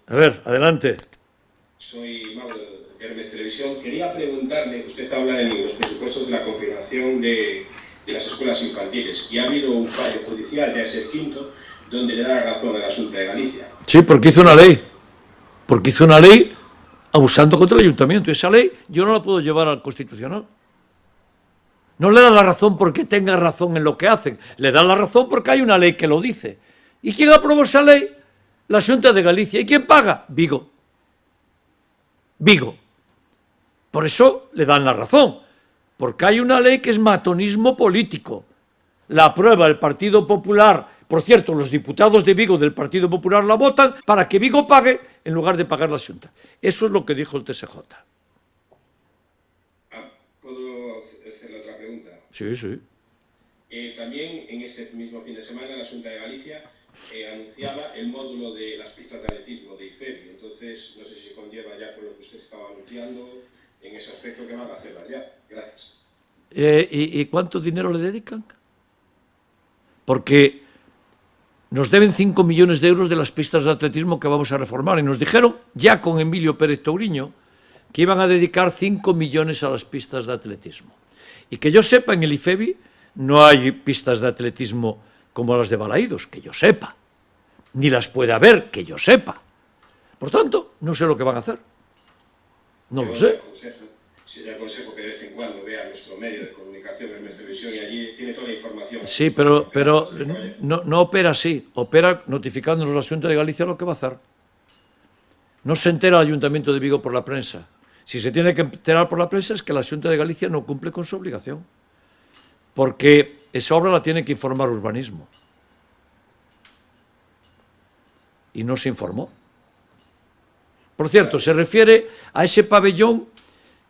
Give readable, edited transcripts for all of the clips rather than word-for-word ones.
A ver, adelante. Soy Mauro de Hermes Televisión. Quería preguntarle, usted habla en los presupuestos de la confirmación de las escuelas infantiles y ha habido un fallo judicial, ya es el quinto, donde le da razón a la Xunta de Galicia. Sí, porque hizo una ley. Porque hizo una ley abusando contra el ayuntamiento. Esa ley yo no la puedo llevar al Constitucional. No le da la razón porque tenga razón en lo que hacen. Le da la razón porque hay una ley que lo dice. ¿Y quién aprobó esa ley? La Xunta de Galicia. ¿Y quién paga? Vigo. Vigo. Por eso le dan la razón. Porque hay una ley que es matonismo político. La aprueba el Partido Popular. Por cierto, los diputados de Vigo del Partido Popular la votan para que Vigo pague en lugar de pagar la Xunta. Eso es lo que dijo el TSJ. ¿Puedo hacerle otra pregunta? Sí, sí. También en ese mismo fin de semana la Xunta de Galicia anunciaba el módulo de las pistas de atletismo de IFEBI. Entonces, no sé si conlleva ya con lo que usted estaba anunciando en ese aspecto que van a hacerlas ya. Gracias. ¿Y cuánto dinero le dedican? Porque nos deben 5 millones de euros de las pistas de atletismo que vamos a reformar. Y nos dijeron, ya con Emilio Pérez Touriño, que iban a dedicar 5 millones a las pistas de atletismo. Y que yo sepa, en el IFEBI no hay pistas de atletismo como las de Balaídos, que yo sepa. Ni las puede haber, que yo sepa. Por tanto, no sé lo que van a hacer. No lo sé. Le aconsejo que de vez en cuando vea nuestro medio de comunicación, Hermes Televisión, y allí tiene toda la información. Sí, pero no opera así. Opera notificándonos la Xunta de Galicia lo que va a hacer. No se entera el Ayuntamiento de Vigo por la prensa. Si se tiene que enterar por la prensa es que la Xunta de Galicia no cumple con su obligación. Porque esa obra la tiene que informar Urbanismo. Y no se informó. Por cierto, se refiere a ese pabellón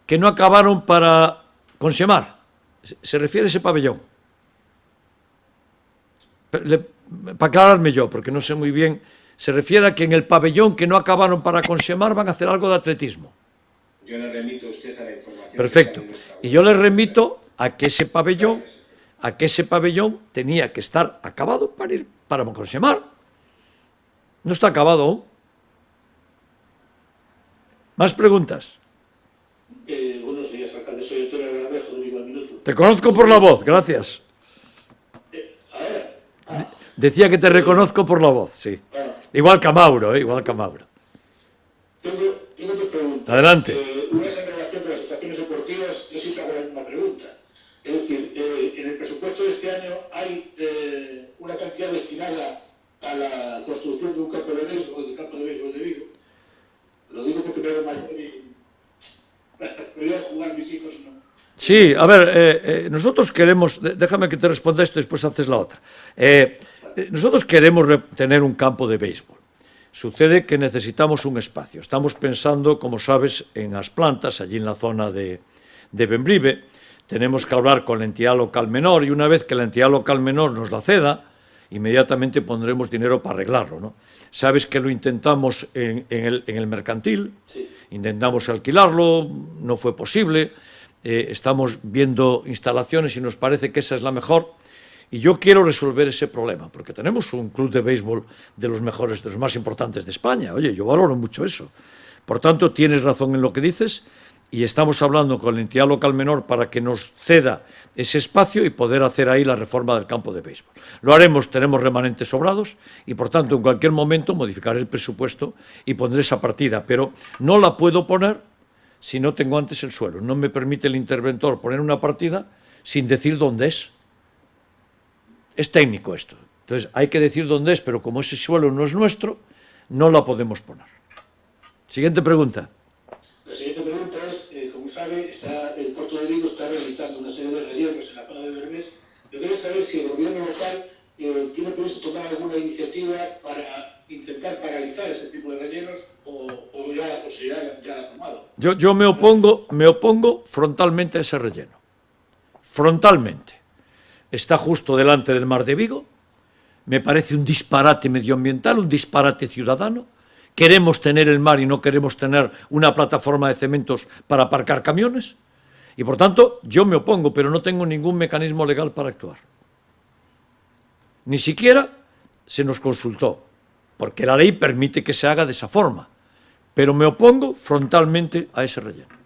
que no acabaron para consemar. Se refiere a ese pabellón. Para aclararme yo, porque no sé muy bien, se refiere a que en el pabellón que no acabaron para consemar van a hacer algo de atletismo. Yo le remito a usted a la información. Perfecto. Y yo le remito a que ese pabellón, tenía que estar acabado para ir para consemar. No está acabado aún. ¿Más preguntas? Buenos días, alcalde. Soy Antonio Agradejo, de Vigo al Minuto. Te conozco por la voz, gracias. Decía que te reconozco por la voz, sí. Igual que a Mauro, igual que a Mauro. Tengo dos preguntas. Adelante. Una es en relación con las estaciones deportivas. Yo siempre hago la misma pregunta. Es decir, en el presupuesto de este año hay una cantidad destinada a la construcción de un campo de béisbol, del campo de béisbol de Vigo. Lo digo porque me veo mayor y voy a jugar mis hijos, ¿no? Sí, a ver, nosotros queremos, déjame que te responda esto y después haces la otra. Nosotros queremos tener un campo de béisbol. Sucede que necesitamos un espacio. Estamos pensando, como sabes, en As Plantas, allí en la zona de Bembrive. Tenemos que hablar con la entidad local menor y una vez que la entidad local menor nos la ceda, inmediatamente pondremos dinero para arreglarlo, ¿no? Sabes que lo intentamos en el mercantil, Sí. Intentamos alquilarlo, no fue posible, estamos viendo instalaciones y nos parece que esa es la mejor. Y yo quiero resolver ese problema, porque tenemos un club de béisbol de los mejores, de los más importantes de España. Oye, yo valoro mucho eso. Por tanto, tienes razón en lo que dices y estamos hablando con la entidad local menor para que nos ceda ese espacio y poder hacer ahí la reforma del campo de béisbol. Lo haremos, tenemos remanentes sobrados y, por tanto, en cualquier momento modificaré el presupuesto y pondré esa partida, pero no la puedo poner si no tengo antes el suelo. No me permite el interventor poner una partida sin decir dónde es. Es técnico esto. Entonces hay que decir dónde es, pero como ese suelo no es nuestro, no la podemos poner. Siguiente pregunta. La siguiente pregunta es, como sabe, el Puerto de Vigo está realizando una serie de rellenos en la zona de Bermés. Yo quería saber si el gobierno local tiene previsto tomar alguna iniciativa para intentar paralizar ese tipo de rellenos o ya la ha tomado. Yo me opongo frontalmente a ese relleno. Frontalmente. Está justo delante del mar de Vigo. Me parece un disparate medioambiental, un disparate ciudadano. Queremos tener el mar y no queremos tener una plataforma de cementos para aparcar camiones. Y por tanto, yo me opongo, pero no tengo ningún mecanismo legal para actuar. Ni siquiera se nos consultó. porque la ley permite que se haga de esa forma, pero me opongo frontalmente a ese relleno.